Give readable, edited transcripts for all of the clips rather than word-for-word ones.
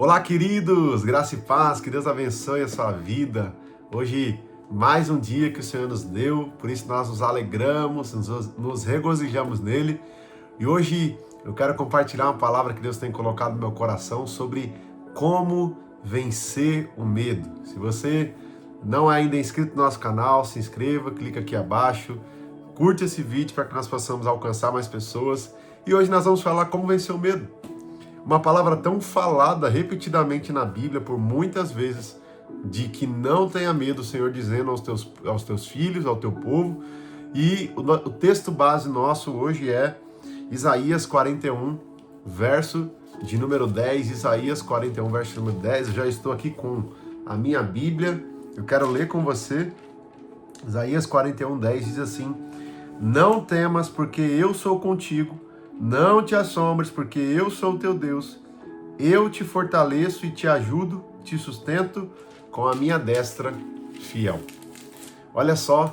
Olá, queridos! Graça e paz, que Deus abençoe a sua vida. Hoje, mais um dia que o Senhor nos deu, por isso nós nos alegramos, nos regozijamos nele. E hoje eu quero compartilhar uma palavra que Deus tem colocado no meu coração sobre como vencer o medo. Se você não é ainda inscrito no nosso canal, se inscreva, clica aqui abaixo, curte esse vídeo para que nós possamos alcançar mais pessoas. E hoje nós vamos falar como vencer o medo. Uma palavra tão falada repetidamente na Bíblia por muitas vezes, de que não tenha medo, o Senhor dizendo aos teus filhos, ao teu povo. E o texto base nosso hoje é Isaías 41, verso de número 10. Isaías 41, verso de número 10. Eu já estou aqui com a minha Bíblia. Eu quero ler com você. Isaías 41, 10 diz assim: Não temas, porque eu sou contigo. Não te assombres, porque eu sou o teu Deus. Eu te fortaleço e te ajudo, te sustento com a minha destra fiel. Olha só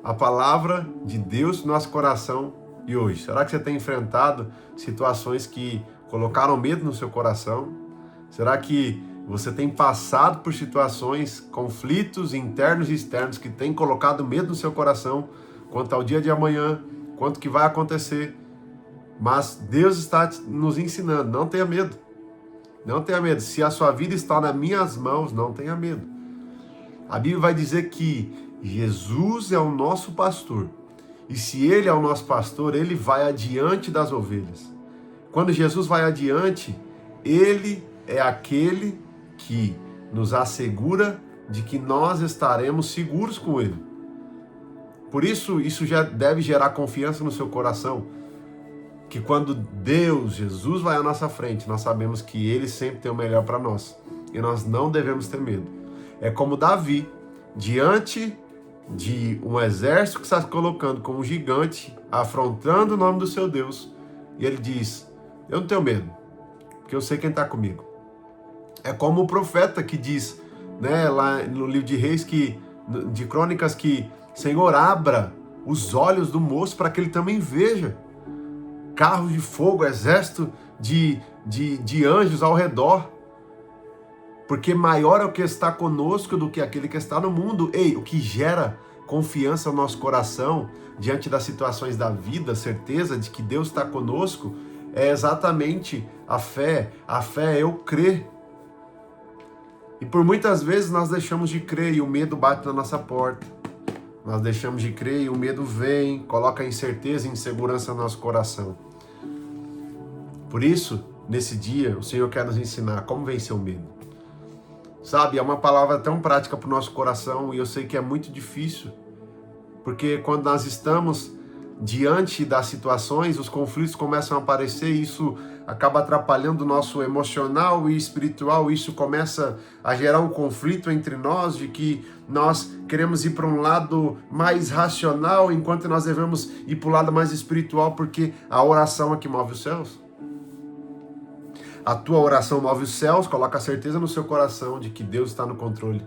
a palavra de Deus no nosso coração de hoje. Será que você tem enfrentado situações que colocaram medo no seu coração? Será que você tem passado por situações, conflitos internos e externos que têm colocado medo no seu coração quanto ao dia de amanhã, quanto que vai acontecer? Mas Deus está nos ensinando, não tenha medo. Não tenha medo. Se a sua vida está nas minhas mãos, não tenha medo. A Bíblia vai dizer que Jesus é o nosso pastor. E se Ele é o nosso pastor, Ele vai adiante das ovelhas. Quando Jesus vai adiante, Ele é aquele que nos assegura de que nós estaremos seguros com Ele. Por isso já deve gerar confiança no seu coração. Que quando Deus, Jesus vai à nossa frente, nós sabemos que Ele sempre tem o melhor para nós. E nós não devemos ter medo. É como Davi, diante de um exército que está se colocando como um gigante, afrontando o nome do seu Deus. E ele diz, eu não tenho medo, porque eu sei quem está comigo. É como o profeta que diz, né, lá no livro de Reis, de Crônicas, que Senhor, abra os olhos do moço para que ele também veja. Carros de fogo, exército de anjos ao redor. Porque maior é o que está conosco do que aquele que está no mundo. Ei, o que gera confiança no nosso coração diante das situações da vida, certeza de que Deus está conosco, é exatamente a fé. A fé é eu crer. E por muitas vezes nós deixamos de crer e o medo bate na nossa porta. Nós deixamos de crer e o medo vem, coloca incerteza e insegurança no nosso coração. Por isso, nesse dia, o Senhor quer nos ensinar como vencer o medo. Sabe, é uma palavra tão prática para o nosso coração e eu sei que é muito difícil. Porque quando nós estamos diante das situações, os conflitos começam a aparecer e isso acaba atrapalhando o nosso emocional e espiritual. Isso começa a gerar um conflito entre nós, de que nós queremos ir para um lado mais racional, enquanto nós devemos ir para o lado mais espiritual, porque a oração é que move os céus. A tua oração move os céus, coloca a certeza no seu coração de que Deus está no controle.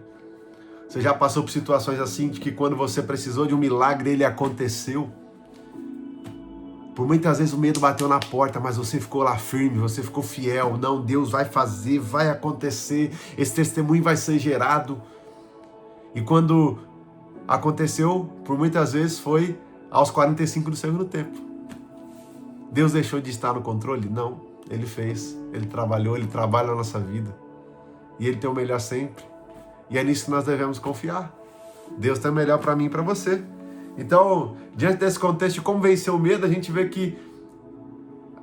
Você já passou por situações assim, de que quando você precisou de um milagre, ele aconteceu? Por muitas vezes o medo bateu na porta, mas você ficou lá firme, você ficou fiel. Não, Deus vai fazer, vai acontecer, esse testemunho vai ser gerado. E quando aconteceu, por muitas vezes foi aos 45 do segundo tempo. Deus deixou de estar no controle? Não, Ele fez, Ele trabalhou, Ele trabalha na nossa vida. E Ele tem o melhor sempre. E é nisso que nós devemos confiar. Deus tem o melhor para mim e para você. Então, diante desse contexto de como vencer o medo, a gente vê que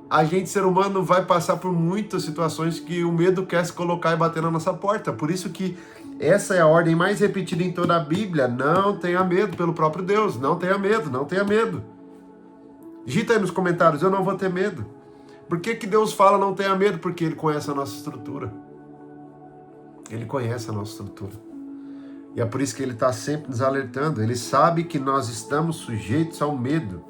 a gente, ser humano, vai passar por muitas situações que o medo quer se colocar e bater na nossa porta. Por isso que essa é a ordem mais repetida em toda a Bíblia. Não tenha medo, pelo próprio Deus. Não tenha medo, não tenha medo. Digita aí nos comentários, eu não vou ter medo. Por que Deus fala não tenha medo? Porque Ele conhece a nossa estrutura. Ele conhece a nossa estrutura. E é por isso que Ele está sempre nos alertando. Ele sabe que nós estamos sujeitos ao medo.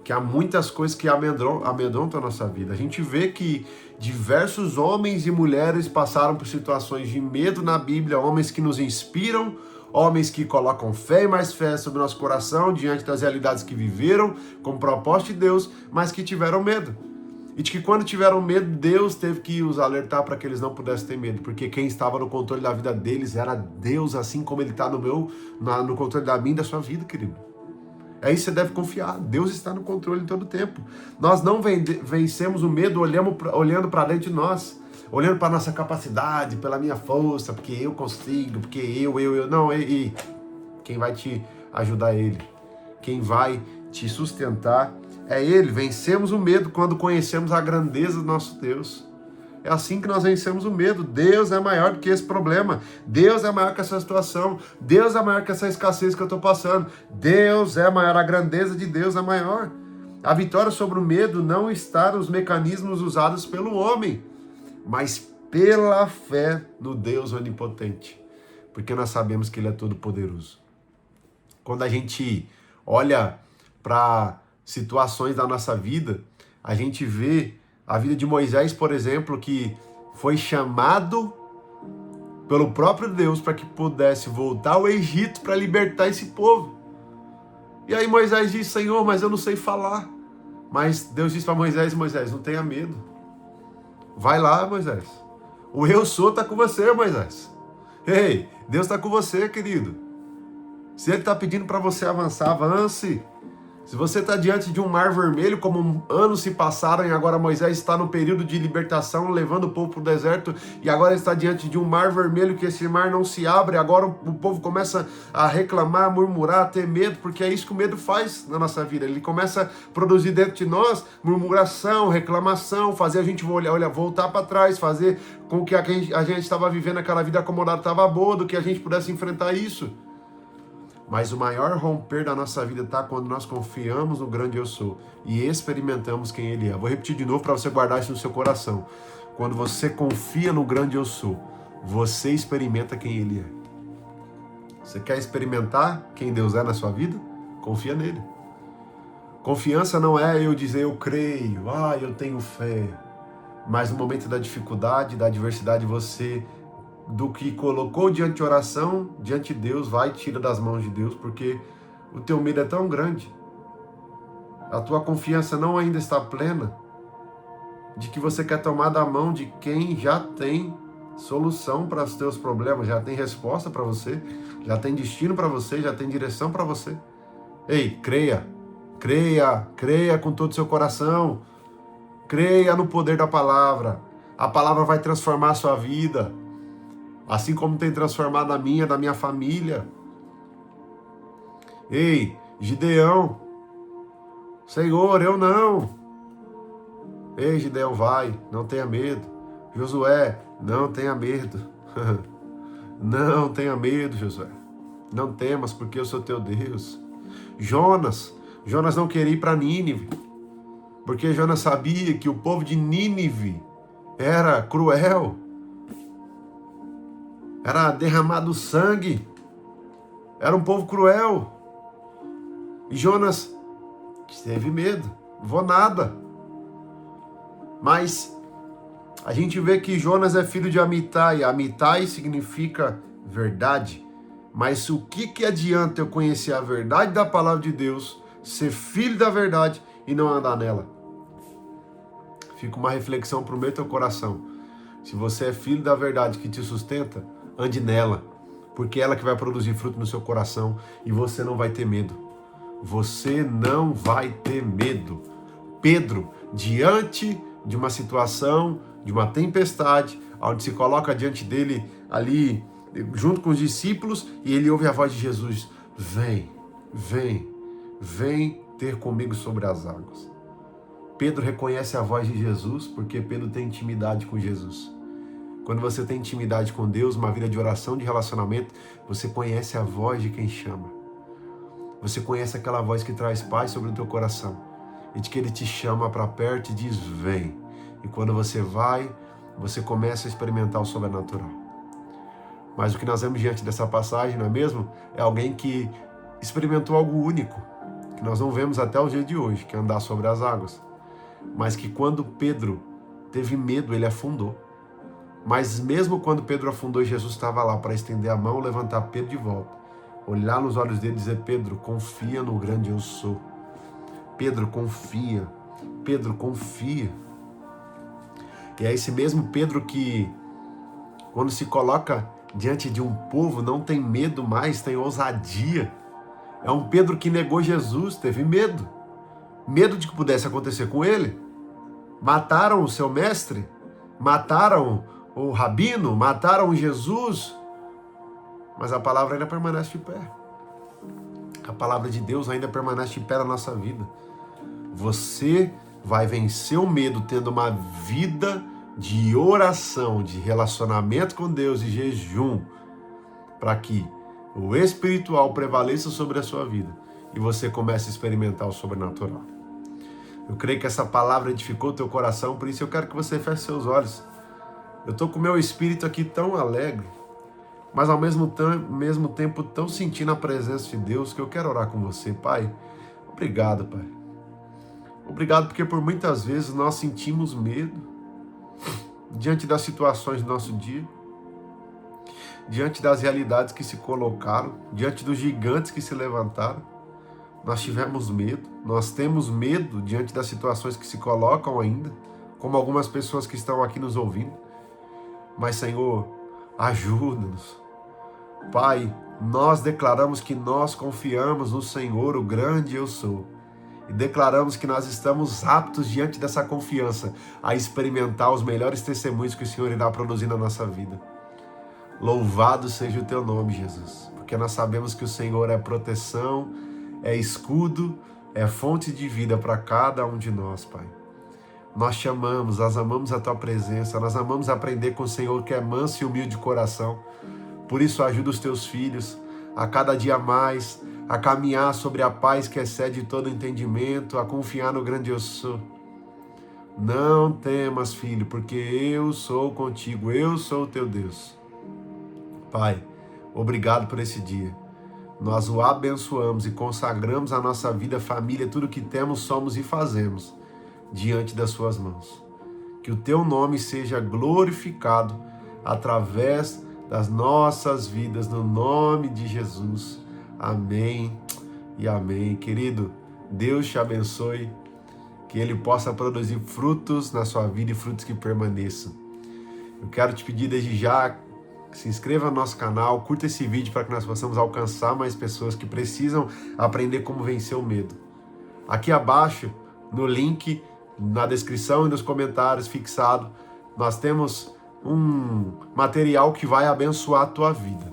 Que há muitas coisas que amedrontam a nossa vida. A gente vê que diversos homens e mulheres passaram por situações de medo na Bíblia. Homens que nos inspiram, homens que colocam fé e mais fé sobre o nosso coração diante das realidades que viveram, com o propósito de Deus, mas que tiveram medo. E de que quando tiveram medo, Deus teve que os alertar para que eles não pudessem ter medo, porque quem estava no controle da vida deles era Deus, assim como Ele está no controle da minha e da sua vida, querido. É isso que você deve confiar. Deus está no controle em todo o tempo. Nós não vencemos o medo olhando para dentro de nós, olhando para a nossa capacidade, pela minha força, porque eu consigo, porque eu. Não, quem vai te ajudar é Ele. Quem vai te sustentar é Ele. Vencemos o medo quando conhecemos a grandeza do nosso Deus. É assim que nós vencemos o medo. Deus é maior do que esse problema. Deus é maior que essa situação. Deus é maior que essa escassez que eu estou passando. Deus é maior. A grandeza de Deus é maior. A vitória sobre o medo não está nos mecanismos usados pelo homem, mas pela fé no Deus onipotente. Porque nós sabemos que Ele é todo poderoso. Quando a gente olha para situações da nossa vida, a gente vê a vida de Moisés, por exemplo, que foi chamado pelo próprio Deus para que pudesse voltar ao Egito para libertar esse povo. E aí Moisés disse: Senhor, mas eu não sei falar. Mas Deus disse para Moisés: Moisés, não tenha medo. Vai lá, Moisés. O eu sou está com você, Moisés. Ei, Deus está com você, querido. Se Ele está pedindo para você avançar, avance. Se você está diante de um mar vermelho, como anos se passaram e agora Moisés está no período de libertação, levando o povo para o deserto, e agora está diante de um mar vermelho que esse mar não se abre, agora o povo começa a reclamar, a murmurar, a ter medo, porque é isso que o medo faz na nossa vida. Ele começa a produzir dentro de nós murmuração, reclamação, fazer a gente voltar para trás, fazer com que a gente estava vivendo aquela vida acomodada estava boa, do que a gente pudesse enfrentar isso. Mas o maior romper da nossa vida está quando nós confiamos no grande eu sou e experimentamos quem Ele é. Vou repetir de novo para você guardar isso no seu coração. Quando você confia no grande eu sou, você experimenta quem Ele é. Você quer experimentar quem Deus é na sua vida? Confia nele. Confiança não é eu dizer eu creio, eu tenho fé. Mas no momento da dificuldade, da adversidade, você, do que colocou diante de oração, diante de Deus, vai e tira das mãos de Deus, porque o teu medo é tão grande, a tua confiança não ainda está plena, de que você quer tomar da mão de quem já tem solução para os teus problemas, já tem resposta para você, já tem destino para você, já tem direção para você. Ei, creia com todo o seu coração, creia no poder da palavra, a palavra vai transformar a sua vida, assim como tem transformado a minha, da minha família. Ei, Gideão, Senhor, eu não. Ei, Gideão, vai, não tenha medo. Josué, não tenha medo. Não tenha medo, Josué. Não temas, porque eu sou teu Deus. Jonas não queria ir para Nínive, porque Jonas sabia que o povo de Nínive era cruel. Era derramado sangue, era um povo cruel. E Jonas teve medo, vou nada. Mas a gente vê que Jonas é filho de Amitai. Amitai significa verdade. Mas o que adianta eu conhecer a verdade da palavra de Deus, ser filho da verdade e não andar nela? Fica uma reflexão para o meu teu coração. Se você é filho da verdade que te sustenta, ande nela, porque é ela que vai produzir fruto no seu coração e você não vai ter medo. Você não vai ter medo. Pedro, diante de uma situação, de uma tempestade, onde se coloca diante dele ali, junto com os discípulos, e ele ouve a voz de Jesus: vem ter comigo sobre as águas. Pedro reconhece a voz de Jesus, porque Pedro tem intimidade com Jesus. Quando você tem intimidade com Deus, uma vida de oração, de relacionamento, você conhece a voz de quem chama. Você conhece aquela voz que traz paz sobre o teu coração e de que Ele te chama para perto e diz: vem. E quando você vai, você começa a experimentar o sobrenatural. Mas o que nós vemos diante dessa passagem, não é mesmo? É alguém que experimentou algo único, que nós não vemos até o dia de hoje, que é andar sobre as águas. Mas que quando Pedro teve medo, ele afundou. Mas mesmo quando Pedro afundou, Jesus estava lá para estender a mão, levantar Pedro de volta, olhar nos olhos dele e dizer: Pedro, confia no grande eu sou. Pedro, confia. Pedro, confia. E é esse mesmo Pedro que, quando se coloca diante de um povo, não tem medo mais, tem ousadia. É um Pedro que negou Jesus, teve medo. Medo de que pudesse acontecer com ele. Mataram o seu mestre, mataram o rabino, mataram Jesus, mas a palavra ainda permanece de pé. A palavra de Deus ainda permanece de pé na nossa vida. Você vai vencer o medo tendo uma vida de oração, de relacionamento com Deus e jejum, para que o espiritual prevaleça sobre a sua vida e você comece a experimentar o sobrenatural. Eu creio que essa palavra edificou o teu coração, por isso eu quero que você feche seus olhos. Eu estou com o meu espírito aqui tão alegre, mas ao mesmo tempo tão sentindo a presença de Deus, que eu quero orar com você. Pai, obrigado, Pai. Obrigado porque por muitas vezes nós sentimos medo diante das situações do nosso dia, diante das realidades que se colocaram, diante dos gigantes que se levantaram. Nós tivemos medo, nós temos medo diante das situações que se colocam ainda, como algumas pessoas que estão aqui nos ouvindo. Mas, Senhor, ajuda-nos. Pai, nós declaramos que nós confiamos no Senhor, o grande eu sou. E declaramos que nós estamos aptos diante dessa confiança a experimentar os melhores testemunhos que o Senhor irá produzir na nossa vida. Louvado seja o teu nome, Jesus, porque nós sabemos que o Senhor é proteção, é escudo, é fonte de vida para cada um de nós, Pai. Nós te amamos, nós amamos a tua presença, nós amamos aprender com o Senhor que é manso e humilde de coração. Por isso ajuda os teus filhos a cada dia mais a caminhar sobre a paz que excede todo entendimento, a confiar no grande eu sou. Não temas, filho, porque eu sou contigo, eu sou o teu Deus. Pai, obrigado por esse dia. Nós o abençoamos e consagramos a nossa vida, família, tudo que temos, somos e fazemos diante das suas mãos. Que o teu nome seja glorificado através das nossas vidas, no nome de Jesus. Amém e amém. Querido, Deus te abençoe, que Ele possa produzir frutos na sua vida e frutos que permaneçam. Eu quero te pedir desde já, se inscreva no nosso canal, curta esse vídeo para que nós possamos alcançar mais pessoas que precisam aprender como vencer o medo. Aqui abaixo, no link, na descrição e nos comentários fixado, nós temos um material que vai abençoar a tua vida,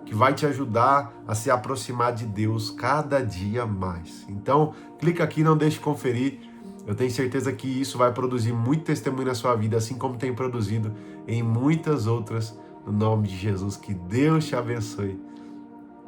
que vai te ajudar a se aproximar de Deus cada dia mais. Então, clica aqui, não deixe de conferir. Eu tenho certeza que isso vai produzir muito testemunho na sua vida, assim como tem produzido em muitas outras. No nome de Jesus, que Deus te abençoe.